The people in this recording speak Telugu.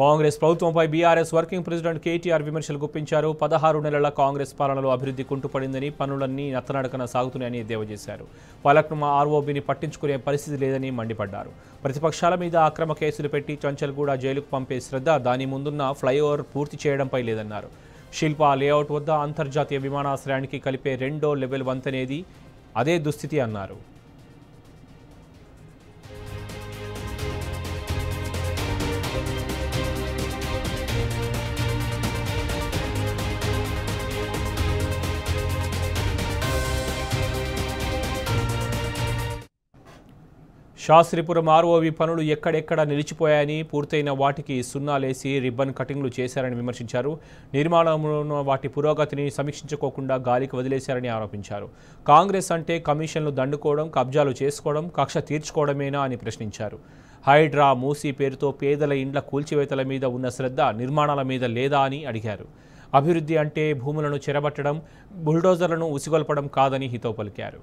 కాంగ్రెస్ ప్రభుత్వంపై బీఆర్ఎస్ వర్కింగ్ ప్రెసిడెంట్ కేటీఆర్ విమర్శలు గుప్పించారు. 16 నెలల కాంగ్రెస్ పాలనలో అభివృద్ధి కుంటుపడిందని, పనులన్నీ నత్తనడకన సాగుతున్నాయని ఎద్దేవా చేశారు. పాలక్నుమా ఆర్ఓబీని పట్టించుకునే పరిస్థితి లేదని మండిపడ్డారు. ప్రతిపక్షాల మీద అక్రమ కేసులు పెట్టి చంచల్గూడ జైలుకు పంపే శ్రద్ధ దాని ముందున్న ఫ్లైఓవర్ పూర్తి చేయడంపై లేదన్నారు. శిల్పా లేఅవుట్ వద్ద అంతర్జాతీయ విమానాశ్రయానికి కలిపే రెండో లెవెల్ వంతెనేది అదే దుస్థితి అన్నారు. శాస్త్రీపురం ఆర్ఓబీ పనులు ఎక్కడెక్కడ నిలిచిపోయాయని, పూర్తయిన వాటికి సున్నాలేసి రిబ్బన్ కటింగ్లు చేశారని విమర్శించారు. నిర్మాణంలో వాటి పురోగతిని సమీక్షించుకోకుండా గాలికి వదిలేశారని ఆరోపించారు. కాంగ్రెస్ అంటే కమిషన్లు దండుకోవడం, కబ్జాలు చేసుకోవడం, కక్ష తీర్చుకోవడమేనా అని ప్రశ్నించారు. హైడ్రా, మూసీ పేరుతో పేదల ఇండ్ల కూల్చివేతల మీద ఉన్న శ్రద్ధ నిర్మాణాల మీద లేదా అని అడిగారు. అభివృద్ధి అంటే భూములను చెరబట్టడం, బుల్డోజర్లను ఉసిగొల్పడం కాదని హితవు పలికారు.